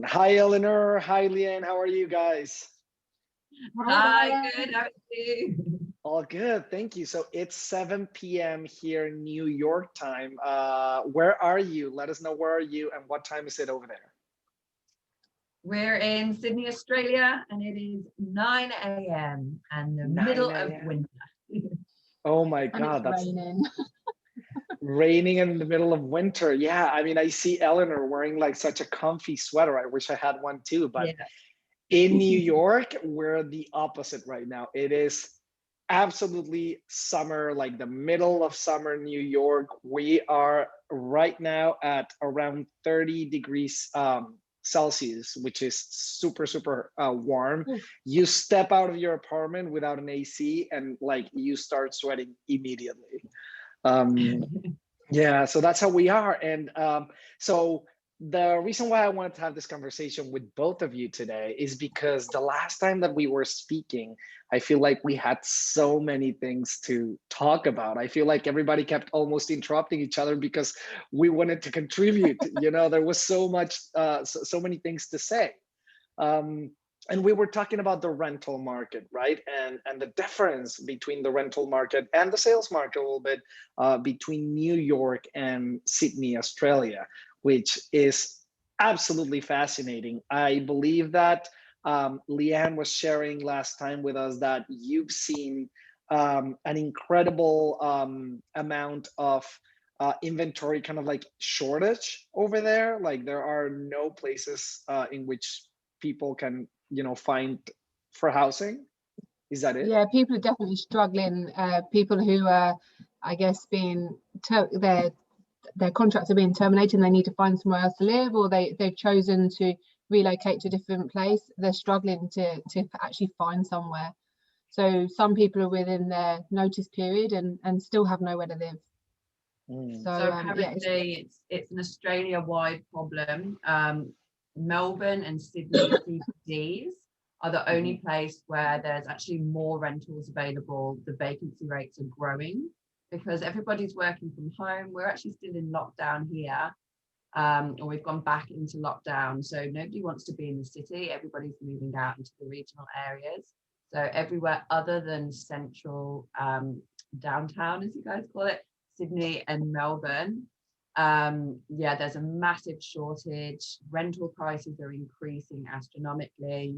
Hi, Eleanor. Hi, Lianne. How are you guys? Hi, good. How are you? All good. Thank you. So it's 7 p.m. here in New York time. Where are you? Let us know where are you and what time is it over there? We're in Sydney, Australia, and it is 9 a.m. and the 9 middle of a.m. winter. Oh my And it's God, that's raining. raining in the middle of winter. Yeah, I mean, I see Eleanor wearing like such a comfy sweater. I wish I had one too, but Yeah. in New York, we're the opposite right now. It is absolutely summer, like the middle of summer, New York. We are right now at around 30 degrees Celsius, which is super, super warm. Ooh. You step out of your apartment without an AC and like you start sweating immediately. Um, yeah, so that's how we are. And so the reason why I wanted to have this conversation with both of you today is because the last time that we were speaking, I feel like we had so many things to talk about. I feel like everybody kept almost interrupting each other because we wanted to contribute. You know, there was so much, so many things to say. Um, and we were talking about the rental market, right? And the difference between the rental market and the sales market a little bit between New York and Sydney, Australia, which is absolutely fascinating. I believe that Lianne was sharing last time with us that you've seen an incredible amount of inventory kind of like shortage over there. Like there are no places in which people can find for housing. Is that it? Yeah, people are definitely struggling. People who are, I guess, their contracts are being terminated and they need to find somewhere else to live, or they've chosen to relocate to a different place. They're struggling to actually find somewhere. So some people are within their notice period and still have nowhere to live. Mm. So So yeah, apparently it's an Australia-wide problem. Melbourne and Sydney CBDs are the only place where there's actually more rentals available. The vacancy rates are growing because everybody's working from home. We're actually still in lockdown here, or we've gone back into lockdown. So nobody wants to be in the city. Everybody's moving out into the regional areas. So everywhere other than central downtown, as you guys call it, Sydney and Melbourne, yeah, there's a massive shortage. Rental prices are increasing astronomically,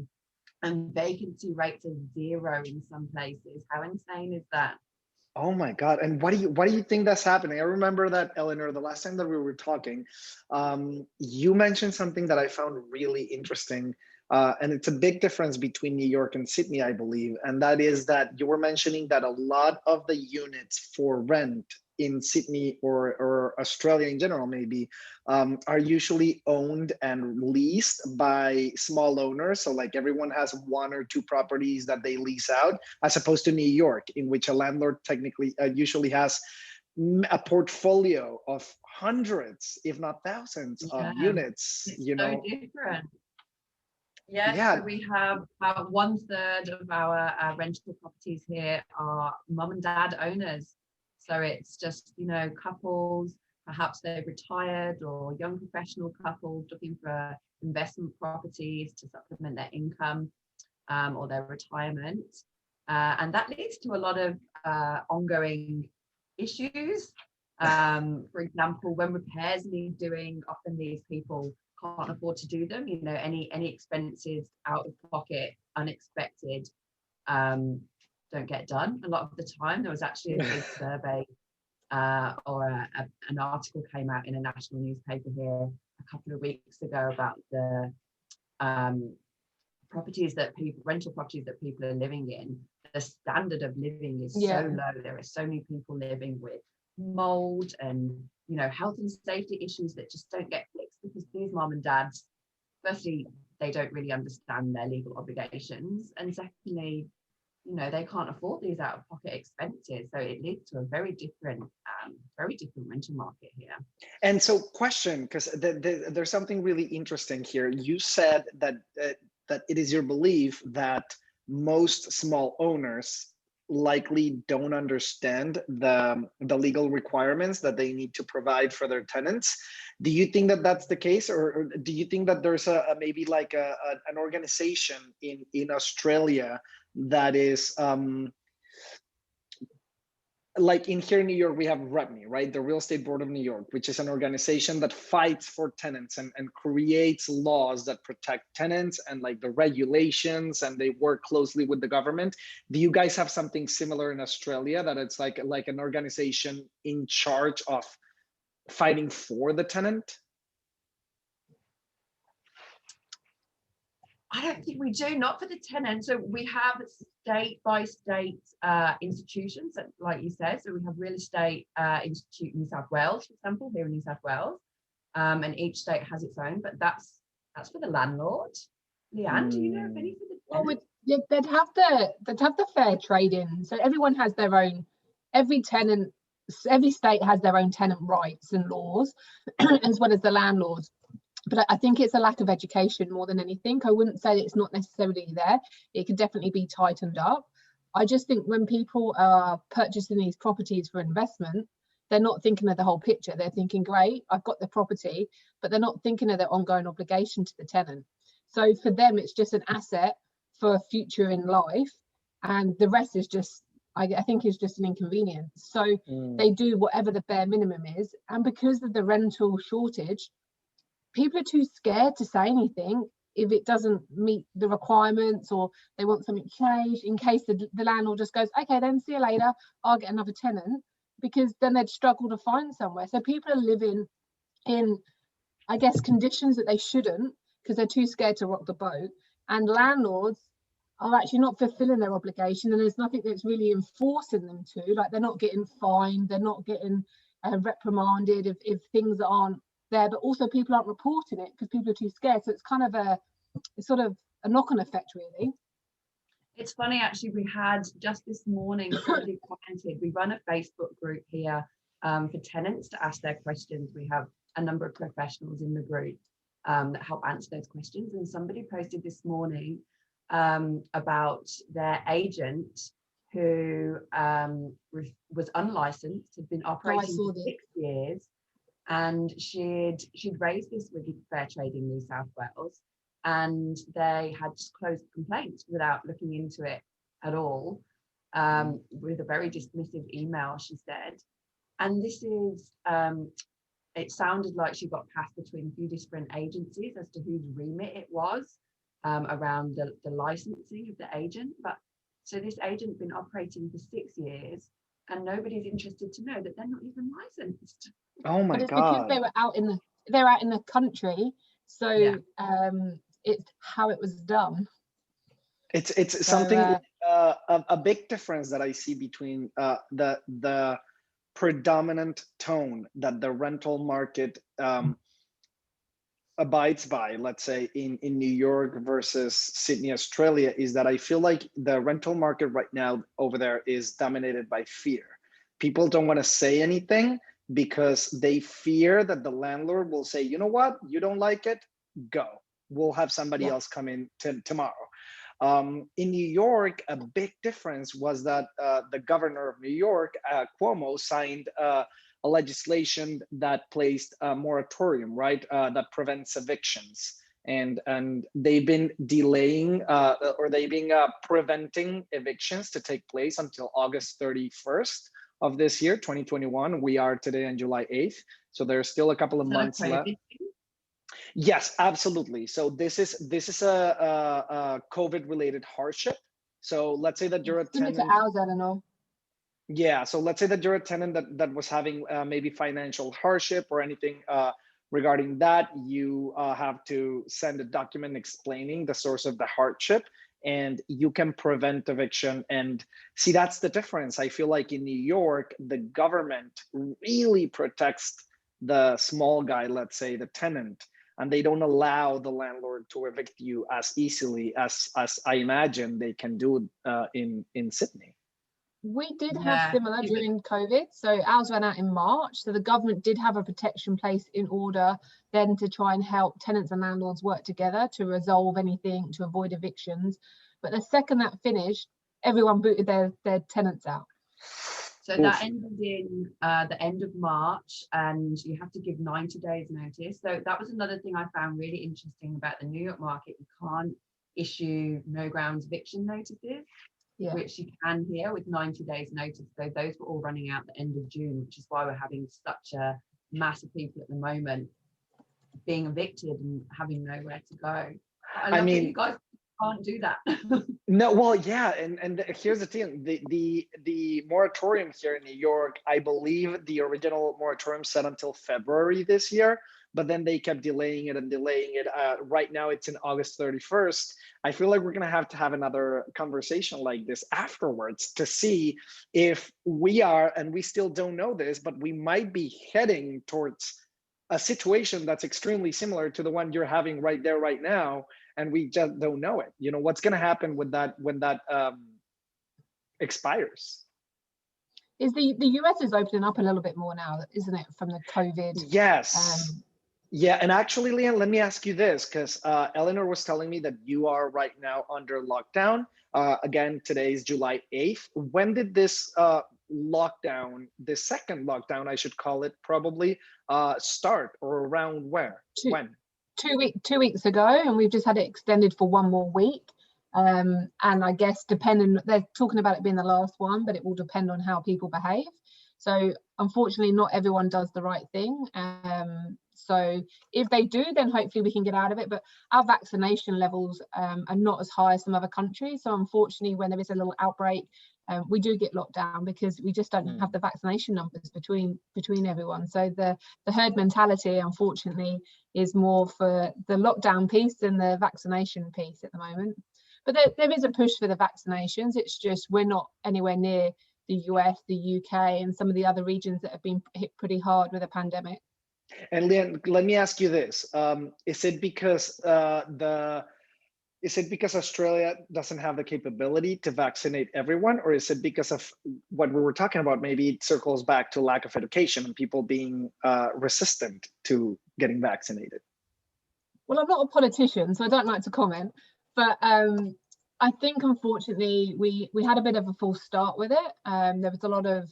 and vacancy rates are zero in some places. How insane is that? Oh my God. And what do you think that's happening? I remember that, Eleanor, the last time that we were talking, you mentioned something that I found really interesting. And it's a big difference between New York and Sydney, I believe. And that is that you were mentioning that a lot of the units for rent in Sydney or Australia in general, maybe, are usually owned and leased by small owners. So like everyone has one or two properties that they lease out, as opposed to New York, in which a landlord technically usually has a portfolio of hundreds, if not thousands, of Yeah, units. it's so different. Yes, so Yeah. we have about 1/3 of our rental properties here are mum and dad owners. So it's just, couples, perhaps they've retired, or young professional couples looking for investment properties to supplement their income or their retirement. And that leads to a lot of ongoing issues. For example, when repairs need doing, often these people can't afford to do them. Any expenses out of pocket, unexpected, don't get done a lot of the time. There was actually a big survey or an article came out in a national newspaper here a couple of weeks ago about the rental properties that people are living in. The standard of living is so low. There are so many people living with mold and health and safety issues that just don't get fixed because these mom and dads, firstly, they don't really understand their legal obligations, and secondly, they can't afford these out of pocket expenses. So it leads to a very different rental market here. And so question, because there's something really interesting here. You said that that it is your belief that most small owners likely don't understand the legal requirements that they need to provide for their tenants. Do you think that that's the case, or do you think that there's maybe like an organization in Australia that is like in here in New York, we have REBNY, right? The Real Estate Board of New York, which is an organization that fights for tenants and creates laws that protect tenants and like the regulations, and they work closely with the government. Do you guys have something similar in Australia, that it's like an organization in charge of fighting for the tenant? I don't think we do, not for the tenant. So we have state by state institutions, that, like you said. So we have Real Estate Institute New South Wales, for example, here in New South Wales, and each state has its own. But that's for the landlord. Lianne, do you know of any for the tenant? Well, they'd have the fair trading. So everyone has their own. Every state has their own tenant rights and laws, as well as the landlords. But I think it's a lack of education more than anything. I wouldn't say it's not necessarily there. It could definitely be tightened up. I just think when people are purchasing these properties for investment, they're not thinking of the whole picture. They're thinking, great, I've got the property, but they're not thinking of their ongoing obligation to the tenant. So for them, it's just an asset for a future in life. And the rest is just, I think, is just an inconvenience. So they do whatever the bare minimum is. And because of the rental shortage, people are too scared to say anything if it doesn't meet the requirements, or they want something changed, in case the landlord just goes, okay, then see you later, I'll get another tenant, because then they'd struggle to find somewhere. So people are living in, I guess, conditions that they shouldn't, because they're too scared to rock the boat. And landlords are actually not fulfilling their obligation, and there's nothing that's really enforcing them to. Like, they're not getting fined, they're not getting reprimanded if things aren't there, but also people aren't reporting it because people are too scared. So it's kind of it's sort of a knock-on effect, really. It's funny, actually, we had just this morning, somebody commented, we run a Facebook group here for tenants to ask their questions. We have a number of professionals in the group that help answer those questions. And somebody posted this morning about their agent who was unlicensed, had been operating for 6 years. And she'd raised this with Fair Trade in New South Wales, and they had just closed the complaint without looking into it at all, with a very dismissive email, she said. And this is, it sounded like she got passed between a few different agencies as to whose remit it was around the licensing of the agent. But so this agent's been operating for 6 years, and nobody's interested to know that they're not even licensed. Oh my God! because they were out in the country, so yeah. It's how it was done. It's something a big difference that I see between the predominant tone that the rental market abides by, let's say in New York versus Sydney, Australia, is that I feel like the rental market right now over there is dominated by fear. People don't want to say anything because they fear that the landlord will say, you know what, you don't like it, go. We'll have somebody else come in tomorrow. In New York, a big difference was that the governor of New York, Cuomo, signed a legislation that placed a moratorium, right, that prevents evictions. And they've been delaying or they've been preventing evictions to take place until August 31st. Of this year, 2021. We are today on July 8th. So there's still a couple of months left. Yes, absolutely. So this is a COVID related hardship. So let's say that you're a tenant. Eleanor. Yeah, so let's say that you're a tenant that was having maybe financial hardship or anything regarding that. You have to send a document explaining the source of the hardship, and you can prevent eviction. And see, that's the difference. I feel like in New York, the government really protects the small guy, let's say the tenant, and they don't allow the landlord to evict you as easily as I imagine they can do in Sydney. We did have similar during COVID. So ours ran out in March. So the government did have a protection place in order then to try and help tenants and landlords work together to resolve anything, to avoid evictions. But the second that finished, everyone booted their tenants out. So that ended in the end of March, and you have to give 90 days notice. So that was another thing I found really interesting about the New York market. You can't issue no grounds eviction notices, which you can here with 90 days notice. So those were all running out the end of June, which is why we're having such a mass of people at the moment being evicted and having nowhere to go. I mean, you guys can't do that. No, well, yeah, and here's the thing: the moratorium here in New York, I believe the original moratorium said until February this year, but then they kept delaying it and delaying it. Right now, it's in August 31st. I feel like we're gonna have to have another conversation like this afterwards to see if we are, and we still don't know this, but we might be heading towards a situation that's extremely similar to the one you're having right there, right now. And we just don't know it. You know, what's going to happen with that when that expires? Is the US is opening up a little bit more now, isn't it, from the COVID? Yes. Yeah, and actually, Lianne, let me ask you this, because Eleanor was telling me that you are right now under lockdown. Again, today is July 8th. When did this lockdown, the second lockdown, I should call it, probably start, or around where? When? 2 weeks ago, and we've just had it extended for one more week. And I guess they're talking about it being the last one, but it will depend on how people behave. So unfortunately, not everyone does the right thing. So if they do, then hopefully we can get out of it. But our vaccination levels are not as high as some other countries. So unfortunately, when there is a little outbreak, we do get locked down because we just don't have the vaccination numbers between everyone. So the herd mentality, unfortunately, is more for the lockdown piece than the vaccination piece at the moment. But there is a push for the vaccinations. It's just we're not anywhere near the US, the UK, and some of the other regions that have been hit pretty hard with the pandemic. And Lianne, let me ask you this: is it because Australia doesn't have the capability to vaccinate everyone, or is it because of what we were talking about? Maybe it circles back to lack of education and people being resistant to getting vaccinated. Well, I'm not a politician, so I don't like to comment, but I think unfortunately we had a bit of a false start with it. There was a lot of,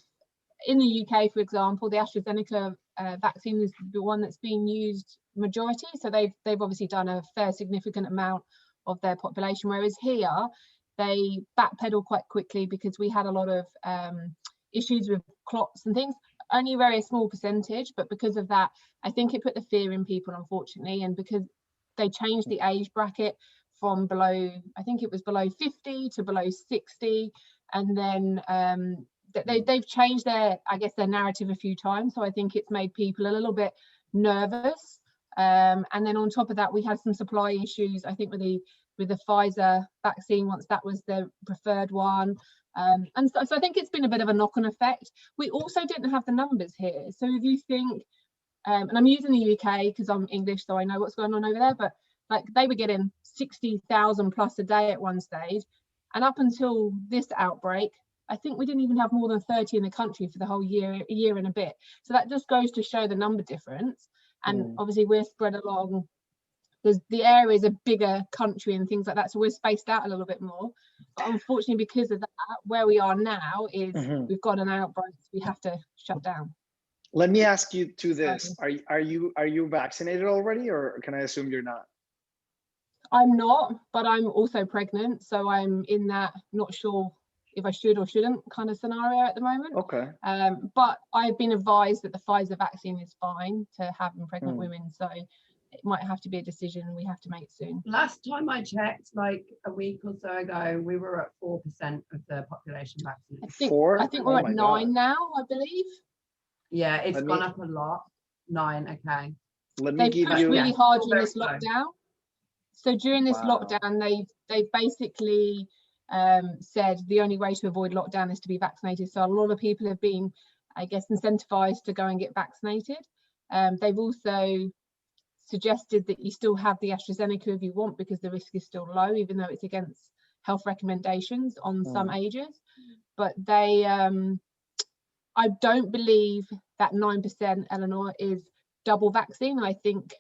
in the UK, for example, the AstraZeneca vaccine is the one that's being used majority. So they've obviously done a fair significant amount of their population, whereas here they backpedal quite quickly because we had a lot of issues with clots and things. Only a very small percentage, but because of that, I think it put the fear in people, unfortunately, and because they changed the age bracket from below, I think it was below 50 to below 60, and then they've changed their narrative a few times. So I think it's made people a little bit nervous. And then on top of that, we had some supply issues, I think, with the Pfizer vaccine once that was the preferred one. And so I think it's been a bit of a knock-on effect. We also didn't have the numbers here. So if you think, and I'm using the UK because I'm English, so I know what's going on over there, but like they were getting 60,000 plus a day at one stage. And up until this outbreak, I think we didn't even have more than 30 in the country for the whole year and a bit. So that just goes to show the number difference. And obviously we're spread along, the area is a bigger country and things like that, so we're spaced out a little bit more. But unfortunately, because of that, where we are now is we've got an outbreak, we have to shut down. Let me ask you to this: are you vaccinated already, or can I assume you're not? I'm not, but I'm also pregnant, so I'm in that not sure if I should or shouldn't kind of scenario at the moment. Okay. But I've been advised that the Pfizer vaccine is fine to have in pregnant women, so it might have to be a decision we have to make soon. Last time I checked, like a week or so ago, we were at 4% of the population vaccinated. I think we're at 9 now, I believe. Yeah, it's gone up a lot. 9, okay. They've pushed really hard during this lockdown. So during this lockdown, they've basically said the only way to avoid lockdown is to be vaccinated. So a lot of people have been, I guess, incentivized to go and get vaccinated. They've also suggested that you still have the AstraZeneca if you want, because the risk is still low, even though it's against health recommendations on some ages. But they, I don't believe that 9%, Eleanor, is double vaccine. I think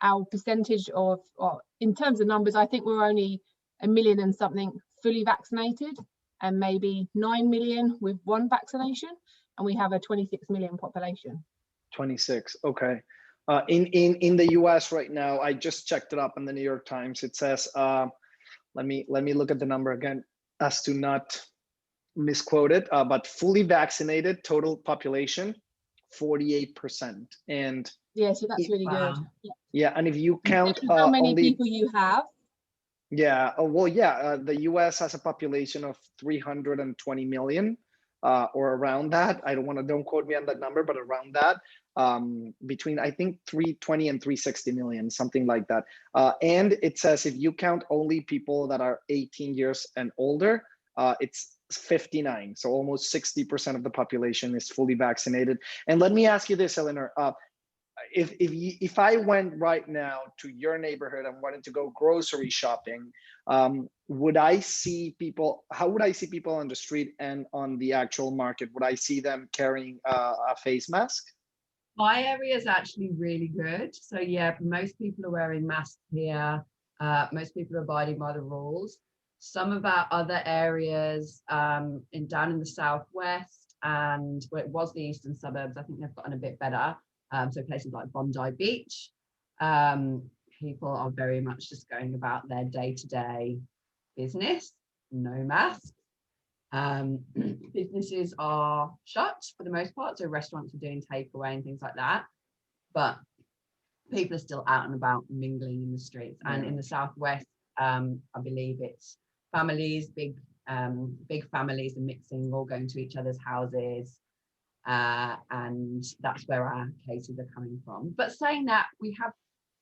our percentage of, in terms of numbers, I think we're only 1 million and something fully vaccinated. and maybe 9 million with one vaccination, and we have a 26 million population. 26. Okay. In the US right now, I just checked it up in the New York Times. It says, let me look at the number again as to not misquote it, but fully vaccinated total population, 48%. And yeah, so that's really wow. good. Yeah, and if you count how many only people you have. Yeah, well, yeah, the US has a population of 320 million, or around that. Don't quote me on that number, but around that, between, I think, 320 and 360 million, something like that. And it says if you count only people that are 18 years and older, it's 59. So almost 60% of the population is fully vaccinated. And let me ask you this, Eleanor, if I went right now to your neighborhood and wanted to go grocery shopping, would I see people? How would I see people on the street and on the actual market? Would I see them carrying a face mask? My area is actually really good. So yeah, most people are wearing masks here. Most people are abiding by the rules. Some of our other areas down in the southwest, and it was the eastern suburbs, I think they've gotten a bit better. So places like Bondi Beach, people are very much just going about their day-to-day business, no masks. Businesses are shut for the most part, so restaurants are doing takeaway and things like that, but people are still out and about mingling in the streets. And in the southwest, I believe it's families, big families are mixing, all going to each other's houses. And that's where our cases are coming from. But saying that, we have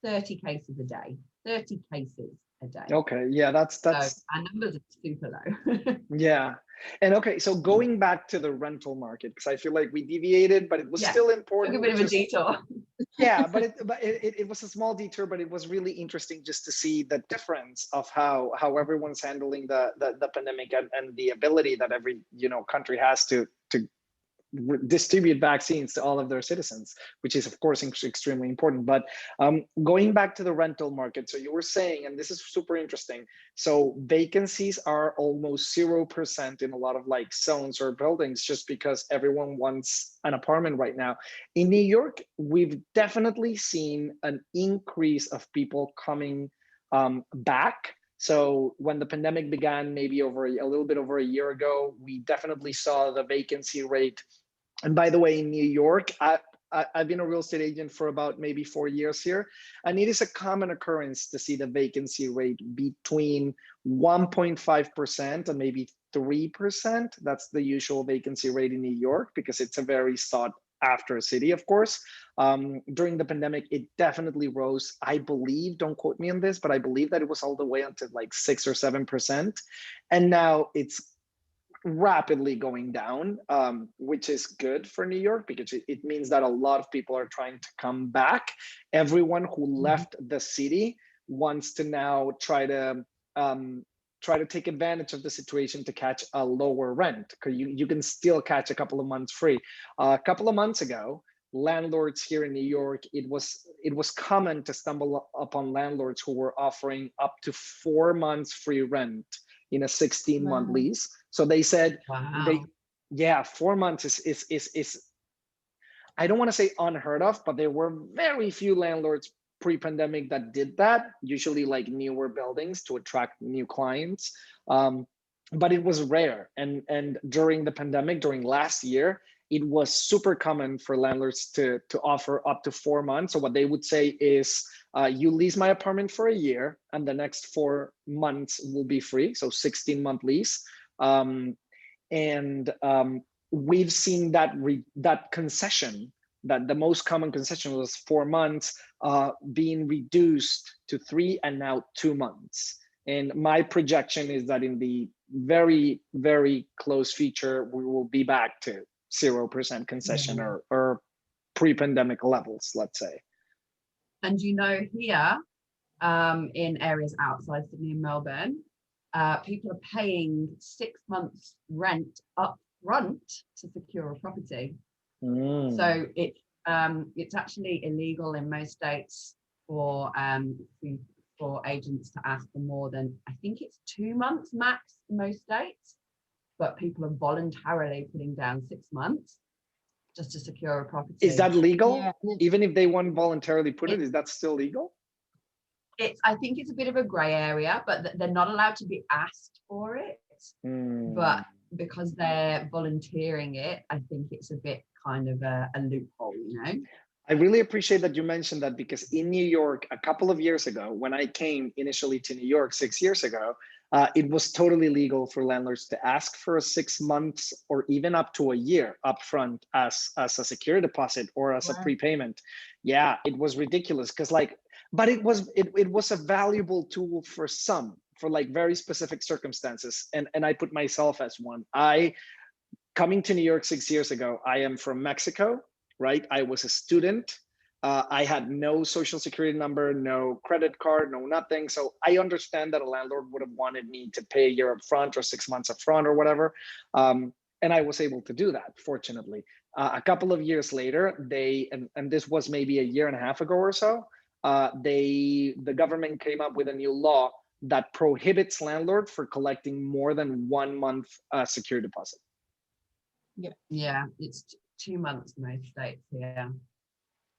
30 cases a day. 30 cases a day. Okay, yeah, that's so our numbers are super low. Yeah. And okay, so going back to the rental market, because I feel like we deviated, but it was still important. Took a bit of a detour. Yeah, but it was a small detour, but it was really interesting just to see the difference of how everyone's handling the pandemic, and the ability that every country has to distribute vaccines to all of their citizens, which is of course extremely important. But going back to the rental market, so you were saying, and this is super interesting, so vacancies are almost 0% in a lot of like zones or buildings, just because everyone wants an apartment right now. In New York, we've definitely seen an increase of people coming back. So when the pandemic began, maybe a little bit over a year ago, we definitely saw the vacancy rate. And by the way, in New York, I've been a real estate agent for about maybe 4 years here, and it is a common occurrence to see the vacancy rate between 1.5% and maybe 3%. That's the usual vacancy rate in New York, because it's a very sought after city, of course. During the pandemic, it definitely rose. I believe, don't quote me on this, but I believe that it was all the way up to like 6 or 7%. And now it's rapidly going down, which is good for New York, because it means that a lot of people are trying to come back. Everyone who left the city wants to now try to take advantage of the situation to catch a lower rent, because you can still catch a couple of months free. A couple of months ago, landlords here in New York, it was common to stumble upon landlords who were offering up to 4 months free rent in a 16-month lease. So they said, wow. 4 months is I don't want to say unheard of, but there were very few landlords pre-pandemic that did that, usually like newer buildings to attract new clients. But it was rare. And during the pandemic, during last year, it was super common for landlords to offer up to 4 months. So what they would say is, you lease my apartment for a year, and the next 4 months will be free. So 16-month lease. We've seen that concession, that the most common concession was 4 months, being reduced to 3 and now 2 months. And my projection is that in the very, very close future, we will be back to 0% concession or pre-pandemic levels, let's say. And here in areas outside Sydney and Melbourne, people are paying 6 months rent up front to secure a property. So it's actually illegal in most states for agents to ask for more than, I think it's 2 months max in most states. but people are voluntarily putting down 6 months just to secure a property. Is that legal? Yeah. Even if they won't voluntarily put it, is that still legal? I think it's a bit of a grey area, but they're not allowed to be asked for it. But because they're volunteering it, I think it's a bit kind of a loophole, you know? I really appreciate that you mentioned that, because in New York, a couple of years ago, when I came initially to New York 6 years ago, it was totally legal for landlords to ask for 6 months or even up to a year upfront as a security deposit or as a prepayment. Yeah, it was ridiculous because but it was a valuable tool for some, for like very specific circumstances. And I put myself as one. Coming to New York 6 years ago, I am from Mexico, right? I was a student. I had no social security number, no credit card, no nothing. So I understand that a landlord would have wanted me to pay a year up front or 6 months up front or whatever. And I was able to do that, fortunately. A couple of years later, and this was maybe a year and a half ago or so, the government came up with a new law that prohibits landlord for collecting more than 1 month security deposit. Yeah, it's 2 months in most states. Yeah.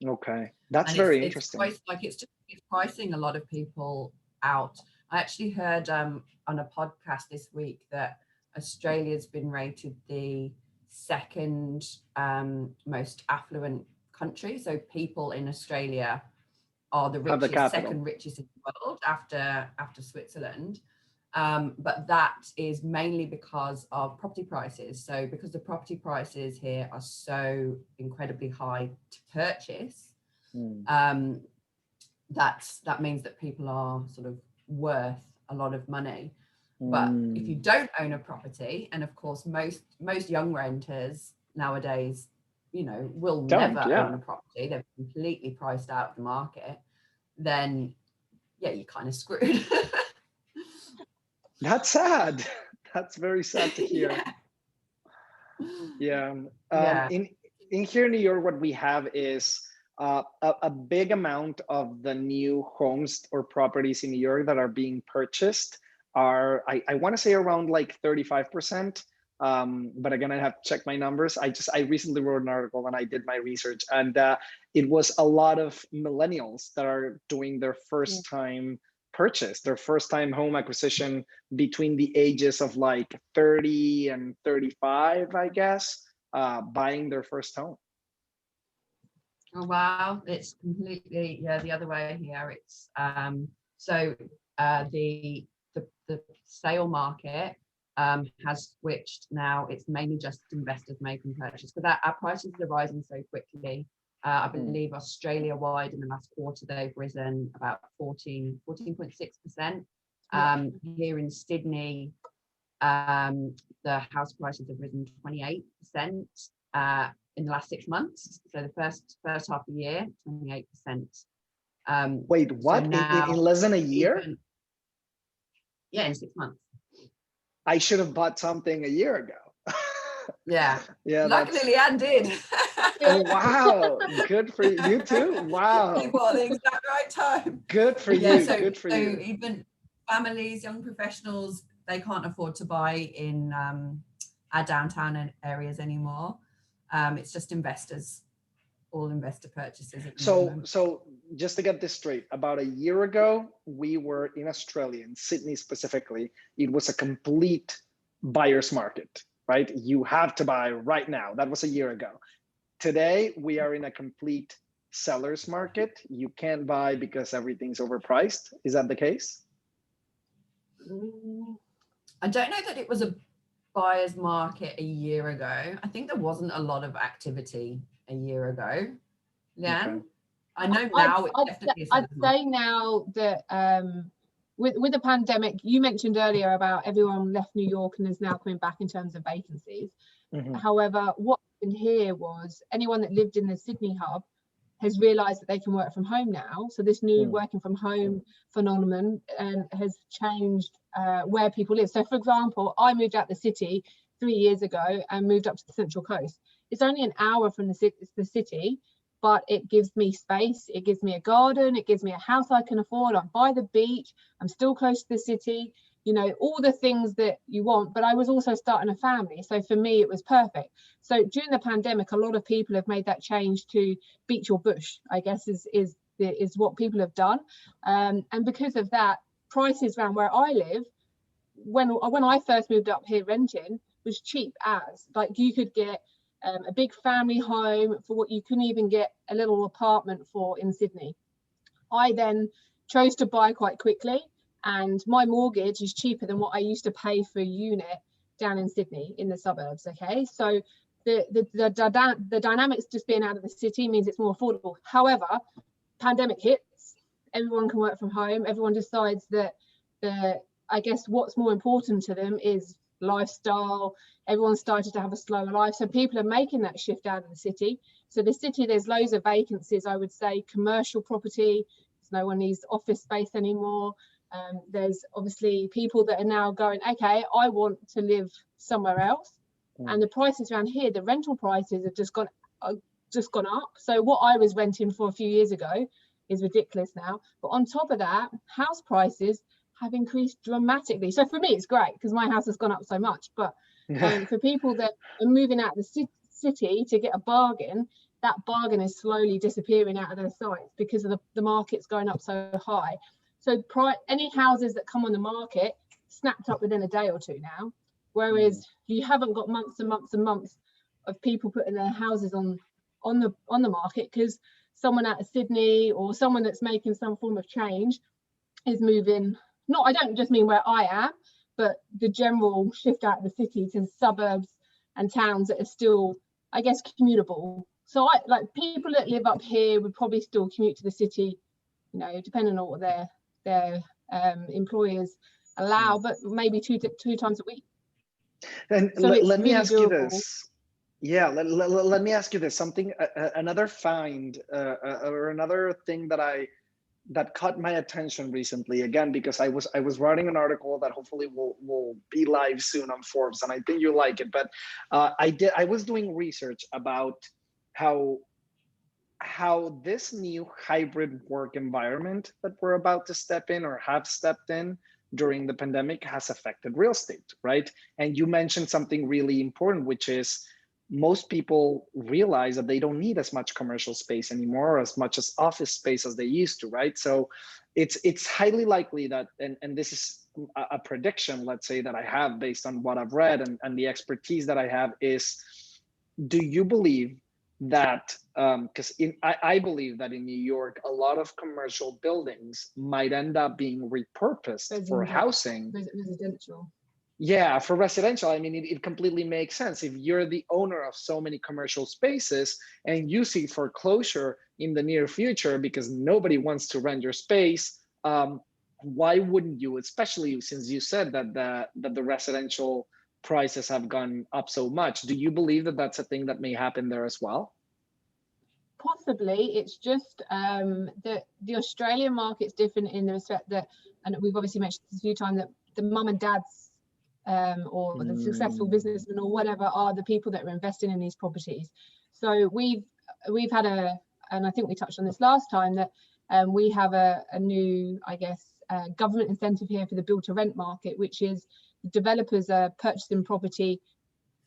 Okay, that's And very interesting. It's pricing a lot of people out. I actually heard on a podcast this week that Australia's been rated the second most affluent country. So people in Australia are the richest, second richest in the world after Switzerland. But that is mainly because of property prices. So because the property prices here are so incredibly high to purchase, that means that people are sort of worth a lot of money. But if you don't own a property, and of course most young renters nowadays, you know, will never own a property, they're completely priced out of the market, then yeah, you're kind of screwed. That's sad. That's very sad to hear. Yeah. In here in New York, what we have is a big amount of the new homes or properties in New York that are being purchased are, I want to say around like 35%. But again, I have to check my numbers. I recently wrote an article and I did my research, and it was a lot of millennials that are doing their first time purchase, their first time home acquisition between the ages of like 30 and 35, I guess, buying their first home. Oh wow, it's completely the other way here. It's the sale market has switched now. It's mainly just investors making purchase, but our prices are rising so quickly. I believe Australia wide in the last quarter they've risen about 14.6%. Here in Sydney, the house prices have risen 28% in the last 6 months. So the first half of the year, 28%. Wait, what? So in less than a year? Yeah, in 6 months. I should have bought something a year ago. Yeah. Luckily, Lianne did. Oh, wow. Good for you too. Wow. You bought the exact right time. Good for you. Good for you. So even families, young professionals, they can't afford to buy in our downtown areas anymore. It's just investors, all investor purchases. So just to get this straight, about a year ago, we were in Australia, in Sydney specifically. It was a complete buyer's market, right? You have to buy right now. That was a year ago. Today, we are in a complete seller's market. You can't buy because everything's overpriced. Is that the case? I don't know that it was a buyer's market a year ago. I think there wasn't a lot of activity a year ago. Lianne? Okay. I know now it's definitely I'd say now that with the pandemic, you mentioned earlier about everyone left New York and is now coming back in terms of vacancies. However, what happened here was anyone that lived in the Sydney hub has realised that they can work from home now. So this new working from home phenomenon has changed where people live. So for example, I moved out the city 3 years ago and moved up to the Central Coast. It's only an hour from the city, but it gives me space. It gives me a garden. It gives me a house I can afford. I'm by the beach. I'm still close to the city. you know, all the things that you want, but I was also starting a family. So for me, it was perfect. So during the pandemic, a lot of people have made that change to beach or bush, I guess is what people have done. And because of that, prices around where I live, when I first moved up here renting, was cheap as, like, you could get a big family home for what you couldn't even get a little apartment for in Sydney. I then chose to buy quite quickly, and my mortgage is cheaper than what I used to pay for a unit down in Sydney in the suburbs. Okay, so the dynamics just being out of the city means it's more affordable. However, pandemic hits, everyone can work from home, everyone decides that I guess what's more important to them is lifestyle. Everyone started to have a slower life, so people are making that shift out of the city. So the city, there's loads of vacancies, I would say, commercial property, no one needs office space anymore. There's obviously people that are now going, okay, I want to live somewhere else. And the prices around here, the rental prices have just gone up. So what I was renting for a few years ago is ridiculous now. But on top of that, house prices have increased dramatically. So for me, it's great because my house has gone up so much. But for people that are moving out of the city to get a bargain, that bargain is slowly disappearing out of their sites because of the market's going up so high. So any houses that come on the market snapped up within a day or two now, whereas you haven't got months and months and months of people putting their houses on the market because someone out of Sydney or someone that's making some form of change is moving. Not, I don't just mean where I am, but the general shift out of the city to suburbs and towns that are still, I guess, commutable. So I like people that live up here would probably still commute to the city, you know, depending on what their employers allow, but maybe two times a week. And so let me really ask doable. you this. Yeah, let me ask you this. Something, another find or another thing that caught my attention recently, again, because I was writing an article that hopefully will be live soon on Forbes, and I think you like it. But I was doing research about how this new hybrid work environment that we're about to step in or have stepped in during the pandemic has affected real estate, right? And you mentioned something really important, which is most people realize that they don't need as much commercial space anymore, or as much as office space as they used to, right? So it's highly likely that, and this is a prediction, let's say, that I have based on what I've read and the expertise that I have is, do you believe that, because I believe that in New York, a lot of commercial buildings might end up being repurposed for housing. Residential. Yeah, for residential. I mean, it completely makes sense. If you're the owner of so many commercial spaces and you see foreclosure in the near future because nobody wants to rent your space, why wouldn't you, especially since you said that the residential prices have gone up so much? Do you believe that that's a thing that may happen there as well? Possibly. It's just the Australian market's different in the respect that, and we've obviously mentioned this a few times, that the mum and dads or the successful businessmen or whatever are the people that are investing in these properties. So we've had and I think we touched on this last time, that we have a new, I guess, government incentive here for the build to rent market, which is developers are purchasing property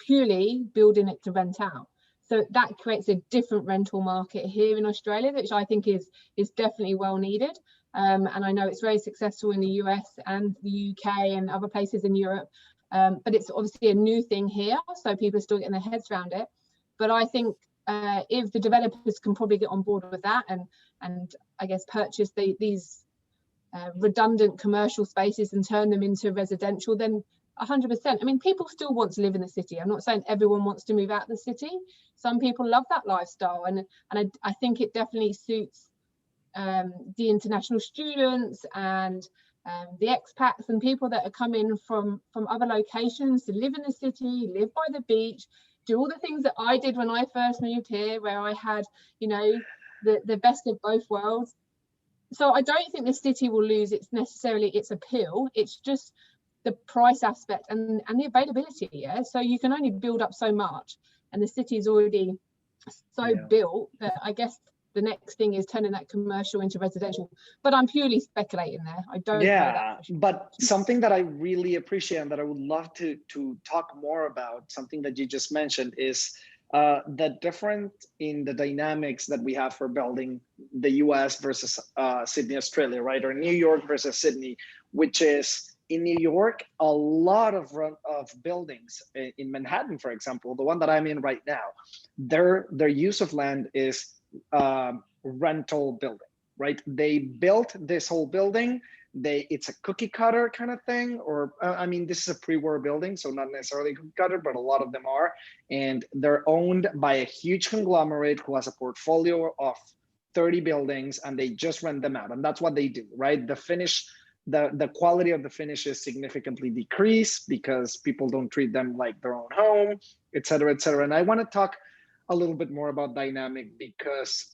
purely building it to rent out. So that creates a different rental market here in Australia, which I think is definitely well needed. And I know it's very successful in the US and the UK and other places in Europe. But it's obviously a new thing here, so people are still getting their heads around it. But I think if the developers can probably get on board with that and I guess purchase these redundant commercial spaces and turn them into residential, then 100%. I mean, people still want to live in the city. I'm not saying everyone wants to move out of the city. Some people love that lifestyle, and I think it definitely suits the international students and the expats and people that are coming from other locations to live in the city, live by the beach, do all the things that I did when I first moved here, where I had, you know, the best of both worlds. So I don't think the city will lose its appeal. It's just the price aspect and the availability. Yeah, so you can only build up so much, and the city is already so built that I guess the next thing is turning that commercial into residential. But I'm purely speculating there. I don't know that for sure. But something that I really appreciate and that I would love to talk more about, something that you just mentioned, is the difference in the dynamics that we have for building the US versus Sydney, Australia, right? Or New York versus Sydney, which is in New York, a lot of buildings in Manhattan, for example, the one that I'm in right now, their use of land is rental building, right? They built this whole building. It's a cookie cutter kind of thing, or I mean, this is a pre-war building, so not necessarily cookie cutter, but a lot of them are. And they're owned by a huge conglomerate who has a portfolio of 30 buildings, and they just rent them out. And that's what they do, right? The quality of the finish is significantly decreased because people don't treat them like their own home, et cetera, et cetera. And I want to talk a little bit more about dynamic because,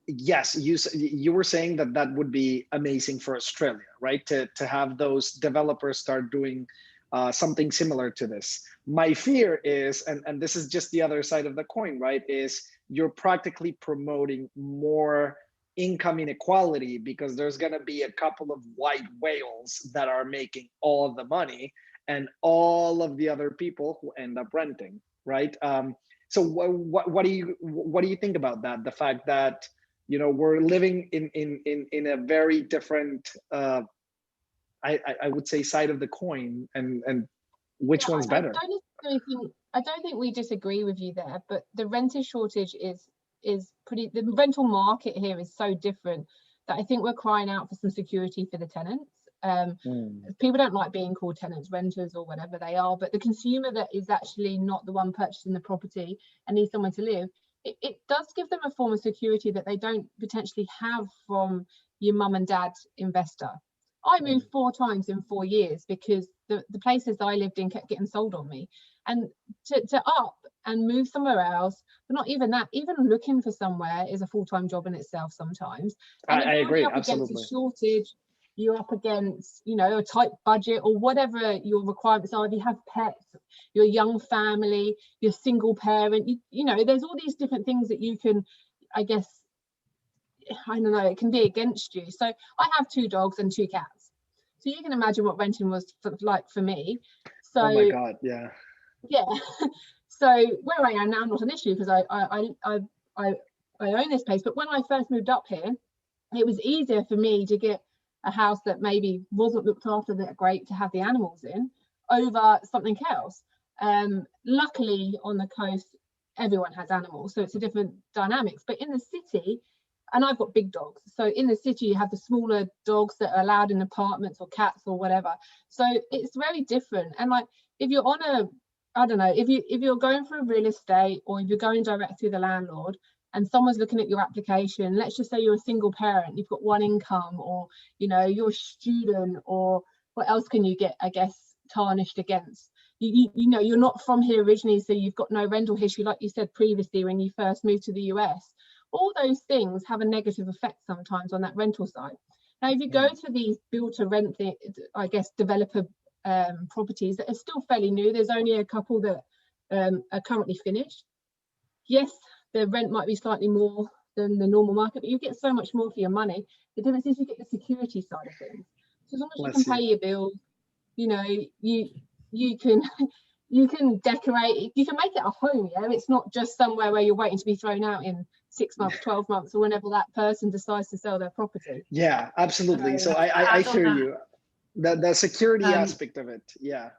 yes, you were saying that would be amazing for Australia, right? To have those developers start doing something similar to this. My fear is, and this is just the other side of the coin, right? Is you're practically promoting more income inequality because there's going to be a couple of white whales that are making all of the money and all of the other people who end up renting, right? So what do you think about that? The fact that, you know, we're living in a very different, I would say, side of the coin, and which one's better? I don't think we disagree with you there, but the renter shortage is pretty, the rental market here is so different that I think we're crying out for some security for the tenants. People don't like being called tenants, renters, or whatever they are, but the consumer that is actually not the one purchasing the property and needs somewhere to live, it does give them a form of security that they don't potentially have from your mum and dad investor. I moved 4 times in 4 years because the places I lived in kept getting sold on me. And to up and move somewhere else, but not even that, even looking for somewhere is a full-time job in itself sometimes. And I agree, up absolutely. Against a shortage, you're up against, you know, a tight budget or whatever your requirements are. If you have pets, you're a young family, you're single parent, you know, there's all these different things that you can, I guess, I don't know, it can be against you. So I have 2 dogs and 2 cats. So you can imagine what renting was like for me. So, oh my God, yeah. Yeah. So where I am now, not an issue because I own this place. But when I first moved up here, it was easier for me to get a house that maybe wasn't looked after that great to have the animals in over something else. Luckily on the coast, everyone has animals, so it's a different dynamics. But in the city, and I've got big dogs, so in the city you have the smaller dogs that are allowed in apartments or cats or whatever. So it's very different. And like if you're on a, I don't know, if you're going for a real estate or if you're going direct through the landlord and someone's looking at your application, let's just say you're a single parent, you've got 1 income, or you know, you're a student, or what else can you get, I guess, tarnished against? You know, you're not from here originally, so you've got no rental history, like you said previously when you first moved to the US. All those things have a negative effect sometimes on that rental side. Now, if you go to these build to rent, I guess, developer properties that are still fairly new, there's only a couple that are currently finished. Yes, the rent might be slightly more than the normal market, but you get so much more for your money. The difference is you get the security side of things. So as long as you can pay your bills, you know, you can decorate, you can make it a home. Yeah, it's not just somewhere where you're waiting to be thrown out in 6 months, 12 months, or whenever that person decides to sell their property. Yeah, absolutely. So I hear you. The security aspect of it, yeah.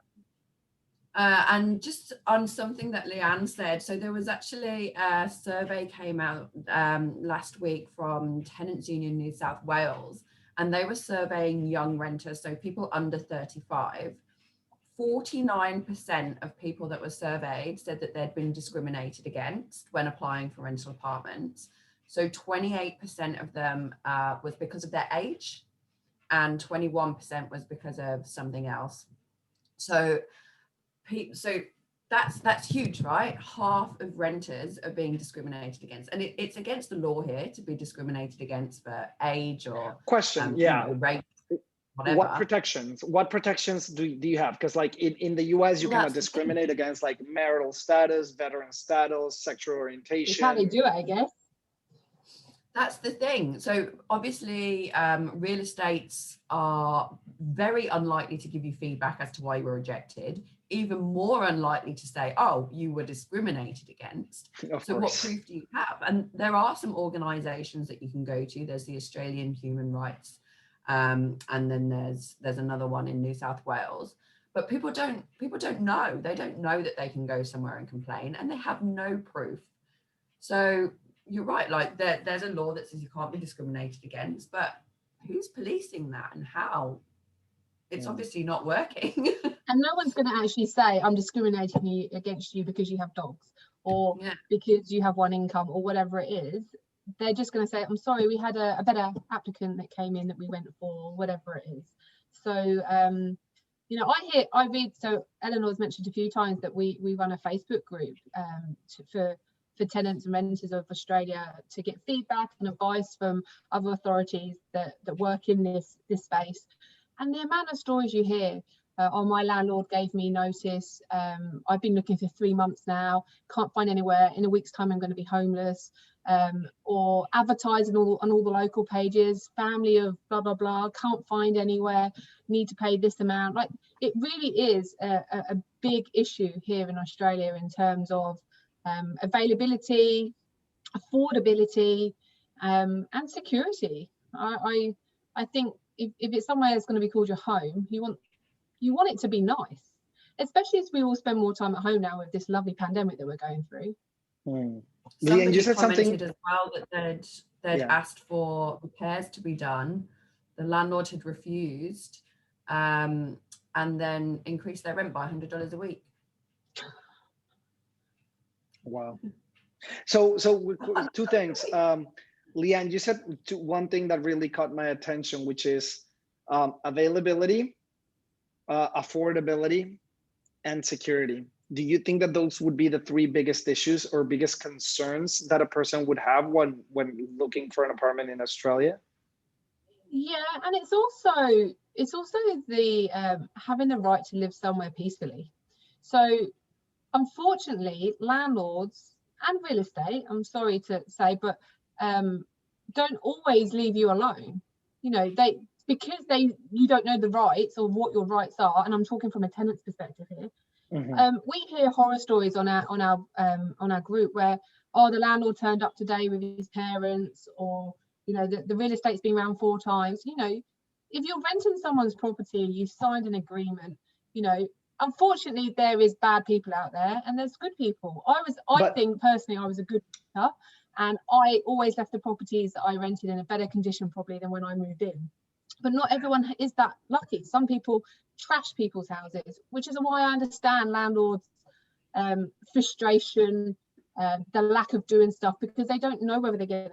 And just on something that Lianne said, so there was actually a survey came out last week from Tenants Union New South Wales, and they were surveying young renters, so people under 35. 49% of people that were surveyed said that they'd been discriminated against when applying for rental apartments. So 28% of them was because of their age, and 21% was because of something else. So that's huge, right? Half of renters are being discriminated against, and it's against the law here to be discriminated against for age or question, you know, race, whatever. What protections do you have? Because like in the US, you cannot discriminate against like marital status, veteran status, sexual orientation. It's how they do it, I guess. That's the thing. So obviously, real estates are very unlikely to give you feedback as to why you were rejected, even more unlikely to say, oh, you were discriminated against. So what proof do you have? And there are some organizations that you can go to. There's the Australian Human Rights, and then there's another one in New South Wales. But people don't know. They don't know that they can go somewhere and complain, and they have no proof. So you're right, like there's a law that says you can't be discriminated against, but who's policing that and how? It's obviously not working. And no one's going to actually say, I'm discriminating against you because you have dogs, or because you have one income, or whatever it is. They're just going to say, I'm sorry, we had a better applicant that came in that we went for, whatever it is. So you know, I read, so Eleanor's mentioned a few times that we run a Facebook group for tenants and renters of Australia to get feedback and advice from other authorities that work in this space. And the amount of stories you hear, oh, my landlord gave me notice, I've been looking for 3 months now, can't find anywhere, in a week's time I'm going to be homeless, or advertising on all the local pages, family of blah blah blah, can't find anywhere, need to pay this amount. Like, it really is a big issue here in Australia in terms of availability, affordability, and security. I think if it's somewhere that's going to be called your home, you want it to be nice, especially as we all spend more time at home now with this lovely pandemic that we're going through. Somebody you said commented something as well that they'd asked for repairs to be done. The landlord had refused, and then increased their rent by $100 a week. Wow. So two things. Lianne, you said one thing that really caught my attention, which is availability, affordability, and security. Do you think that those would be the 3 biggest issues or biggest concerns that a person would have when looking for an apartment in Australia? Yeah, and it's also the having the right to live somewhere peacefully. So unfortunately, landlords and real estate, I'm sorry to say, but don't always leave you alone. You know, you don't know the rights or what your rights are, and I'm talking from a tenant's perspective here. We hear horror stories on our group where, oh, the landlord turned up today with his parents, or, you know, the real estate's been around 4 times. You know, if you're renting someone's property, you've signed an agreement, you know, unfortunately there is bad people out there and there's good people. I think personally I was a good renter, and I always left the properties that I rented in a better condition probably than when I moved in. But not everyone is that lucky. Some people trash people's houses, which is why I understand landlords' frustration, the lack of doing stuff, because they don't know whether they're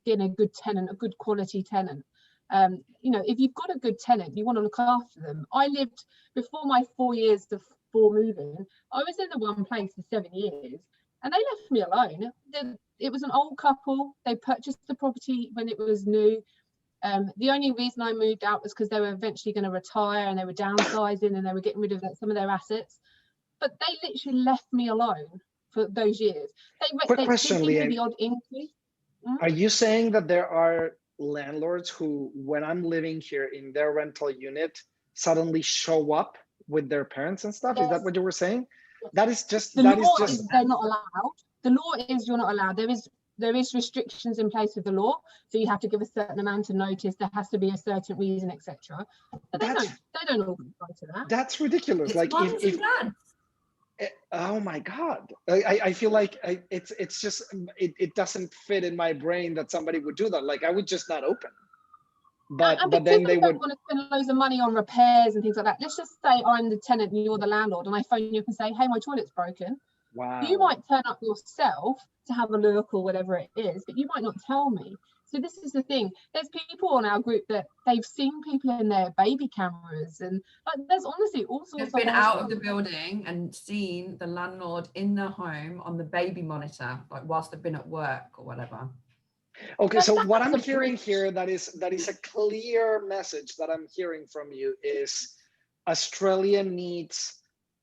getting a good tenant, a good quality tenant. You know, if you've got a good tenant, you want to look after them. I lived, before my 4 years before moving, I was in the one place for 7 years, and they left me alone. It was an old couple. They purchased the property when it was new. The only reason I moved out was because they were eventually going to retire and they were downsizing and they were getting rid of some of their assets. But they literally left me alone for those years. Quick question, Lianne. The odd increase. Are you saying that there are landlords who, when I'm living here in their rental unit, suddenly show up with their parents and stuff? Yes. Is that what you were saying? That is just they're not allowed. The law is you're not allowed. There is restrictions in place with the law, so you have to give a certain amount of notice. There has to be a certain reason, etc. But they don't all comply to that. That's ridiculous. It's like if oh my God, I feel like it's just it doesn't fit in my brain that somebody would do that. Like, I would just not open. But then they would want to spend loads of money on repairs and things like that. Let's just say I'm the tenant and you're the landlord, and I phone you up and say, hey, my toilet's broken. Wow. You might turn up yourself to have a look or whatever it is, but you might not tell me. So this is the thing. There's people on our group that they've seen people in their baby cameras, and like, there's honestly all sorts. They've been out of the building and seen the landlord in their home on the baby monitor, like whilst they've been at work or whatever. Okay, so what I'm hearing here, that is a clear message that I'm hearing from you, is Australia needs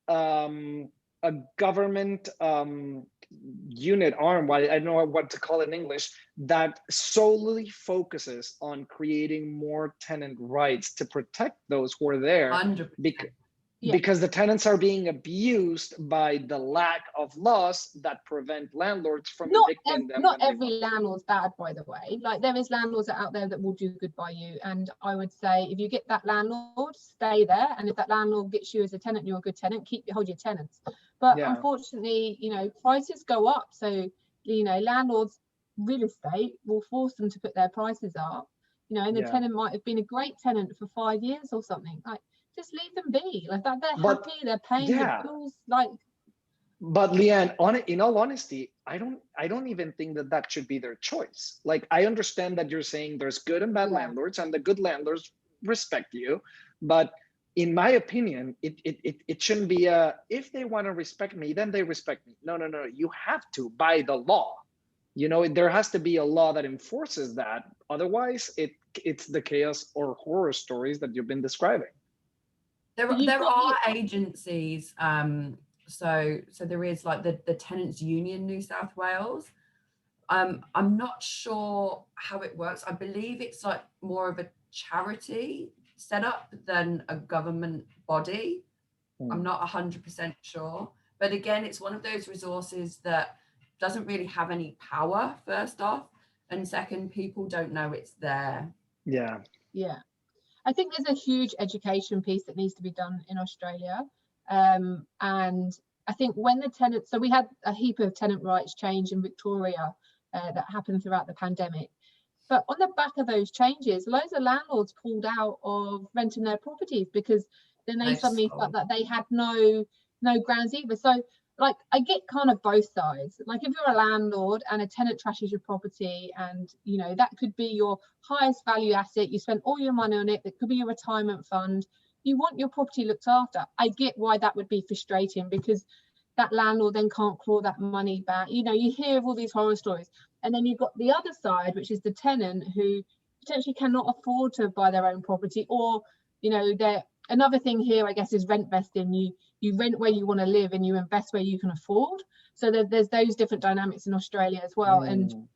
a government unit arm, I don't know what to call it in English, that solely focuses on creating more tenant rights to protect those who are there, 100%. because the tenants are being abused by the lack of laws that prevent landlords from evicting them. Not every landlord's bad, by the way. Like, there is landlords out there that will do good by you, and I would say if you get that landlord, stay there, and if that landlord gets you as a tenant, you're a good tenant, hold your tenants. But unfortunately, you know, prices go up, so you know, landlords, real estate will force them to put their prices up, you know, and the tenant might have been a great tenant for 5 years or something. Like, just leave them be. Like that, they're happy, they're paying the bills. Like, but Lianne, in all honesty, I don't even think that should be their choice. Like, I understand that you're saying there's good and bad landlords, and the good landlords respect you, but in my opinion, it shouldn't be if they want to respect me, then they respect me. No, you have to, by the law. You know, there has to be a law that enforces that. Otherwise, it's the chaos or horror stories that you've been describing. There are agencies, so there is like the Tenants Union New South Wales. I'm not sure how it works. I believe it's like more of a charity setup than a government body. I'm not 100% sure, but again, it's one of those resources that doesn't really have any power, first off, and second, people don't know it's there. Yeah. I think there's a huge education piece that needs to be done in Australia. And I think when the tenants, so we had a heap of tenant rights change in Victoria that happened throughout the pandemic. But on the back of those changes, loads of landlords pulled out of renting their properties because then they suddenly felt that they had no grounds either. So, like, I get kind of both sides. Like, if you're a landlord and a tenant trashes your property, and you know that could be your highest value asset, you spent all your money on it, that could be your retirement fund, you want your property looked after. I get why that would be frustrating, because that landlord then can't claw that money back. You know, you hear of all these horror stories, and then you've got the other side, which is the tenant who potentially cannot afford to buy their own property, or you know, they're another thing here, I guess, is rent vesting. You rent where you want to live and you invest where you can afford. So there's those different dynamics in Australia as well. And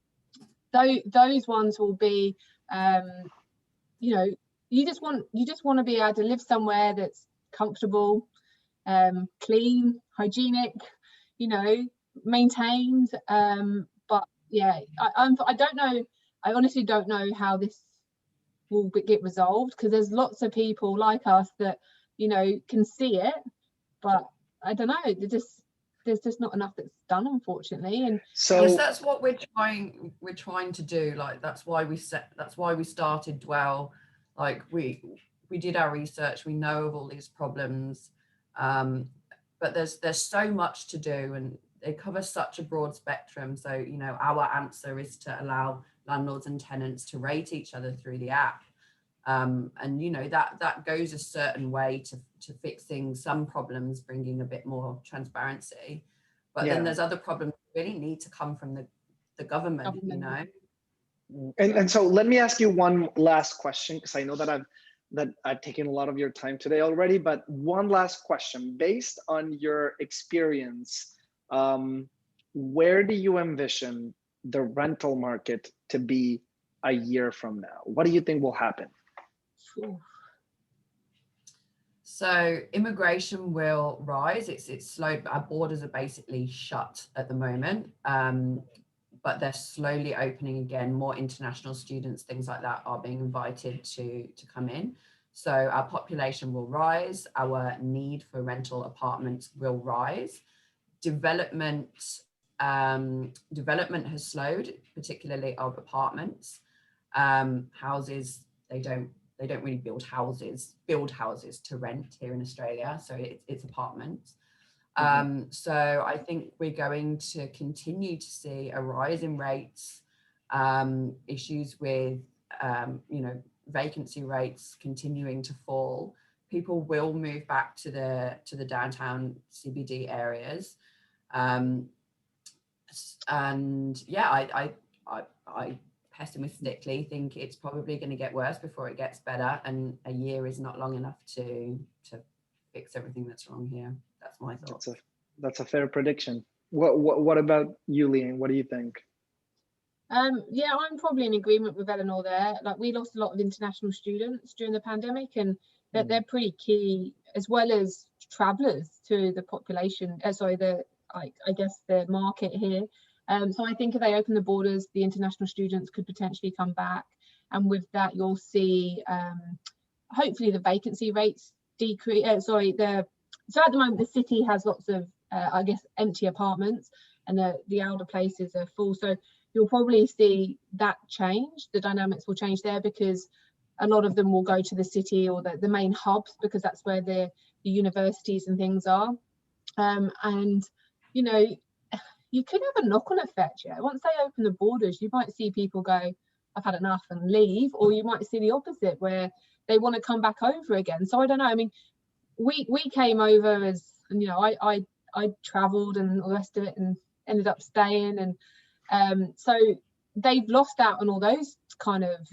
those ones will be, you know, you just want to be able to live somewhere that's comfortable, clean, hygienic, you know, maintained. But yeah, I don't know. I honestly don't know how this will get resolved, because there's lots of people like us that, you know, can see it, but I don't know, there's just not enough that's done, unfortunately. And so yes, that's what we're trying to do. Like, that's why we started Dwell. Like, we did our research, we know of all these problems, but there's so much to do, and they cover such a broad spectrum. So, you know, our answer is to allow landlords and tenants to rate each other through the app, and you know that goes a certain way to fixing some problems, bringing a bit more transparency, but then there's other problems that really need to come from the government, you know. And so let me ask you one last question, because I know that I've taken a lot of your time today already, but one last question based on your experience. Where do you envision the rental market to be a year from now? What do you think will happen? So immigration will rise. It's slow. Our borders are basically shut at the moment, but they're slowly opening again. More international students, things like that, are being invited to come in. So our population will rise. Our need for rental apartments will rise. Development has slowed, particularly of apartments. Houses, they don't really build houses to rent here in Australia, so it's apartments. So I think we're going to continue to see a rise in rates, issues with you know, vacancy rates continuing to fall. People will move back to the downtown CBD areas. And yeah, I pessimistically think it's probably going to get worse before it gets better, and a year is not long enough to fix everything that's wrong here. That's my thought. That's a fair prediction. What about you, Lianne? What do you think? Yeah, I'm probably in agreement with Eleanor there. Like, we lost a lot of international students during the pandemic, and that they're pretty key, as well as travelers, to the population. Sorry, I guess the market here. So I think if they open the borders, the international students could potentially come back, and with that, you'll see hopefully the vacancy rates decrease. So at the moment the city has lots of I guess empty apartments, and the elder places are full. So you'll probably see that change. The dynamics will change there, because a lot of them will go to the city or the main hubs, because that's where the universities and things are. And you know, you could have a knock-on effect. Yeah, once they open the borders, you might see people go, I've had enough, and leave, or you might see the opposite, where they want to come back over again. So I don't know. I mean, we came over as, you know, I traveled and all the rest of it, and ended up staying, and so they've lost out on all those kind of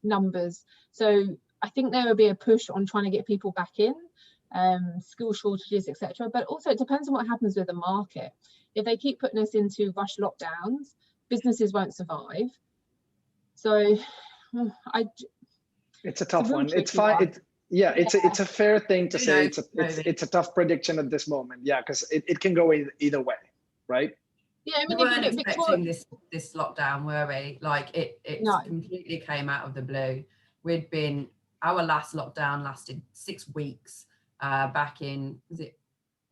numbers. So I think there will be a push on trying to get people back in, skill shortages, etc. But also it depends on what happens with the market. If they keep putting us into rush lockdowns, businesses won't survive. So it's a tough one. It's fine. It's a fair thing to say. It's a tough prediction at this moment. Yeah, because it can go either way, right? Yeah, I mean, we weren't expecting this lockdown, were we? Like it no. Completely came out of the blue. Our last lockdown lasted 6 weeks. Back in, was it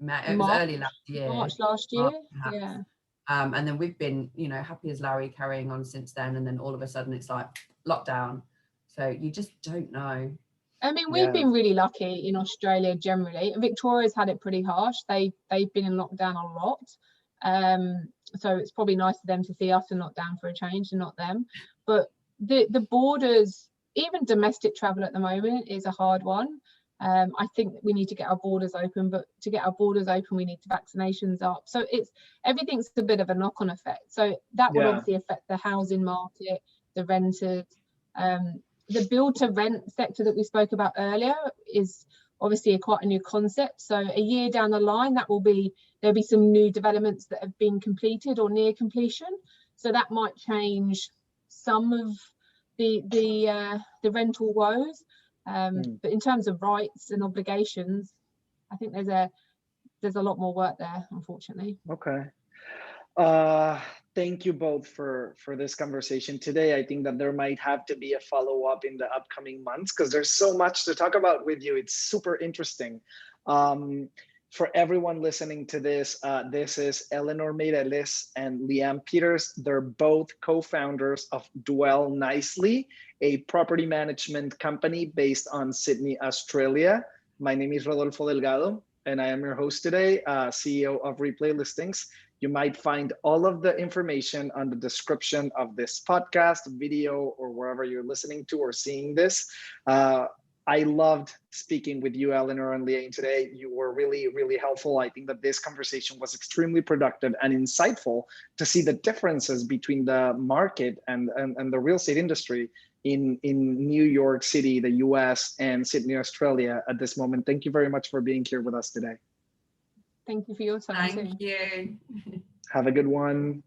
May? It was early last year. March last year. Yeah. And then we've been, you know, happy as Larry, carrying on since then. And then all of a sudden it's like lockdown. So you just don't know. I mean, we've been really lucky in Australia generally. Victoria's had it pretty harsh. They've been in lockdown a lot. So it's probably nice for them to see us in lockdown for a change, and not them. But the borders, even domestic travel at the moment, is a hard one. I think we need to get our borders open, but to get our borders open, we need vaccinations up. So everything's a bit of a knock-on effect. So that will obviously affect the housing market, the renters. The build to rent sector that we spoke about earlier is obviously quite a new concept. So a year down the line, there'll be some new developments that have been completed or near completion. So that might change some of the rental woes. But in terms of rights and obligations, I think there's a lot more work there, unfortunately. Okay. Thank you both for this conversation today. I think that there might have to be a follow-up in the upcoming months, because there's so much to talk about with you. It's super interesting. For everyone listening to this, this is Eleanor Meireles and Lianne Peters. They're both co-founders of Dwell Nicely, a property management company based on Sydney, Australia. My name is Rodolfo Delgado, and I am your host today, CEO of Replay Listings. You might find all of the information on the description of this podcast, video, or wherever you're listening to or seeing this. I loved speaking with you, Eleanor and Lianne, today. You were really, really helpful. I think that this conversation was extremely productive and insightful to see the differences between the market and the real estate industry in New York City, the US, and Sydney, Australia at this moment. Thank you very much for being here with us today. Thank you for your time. Thank you. Have a good one.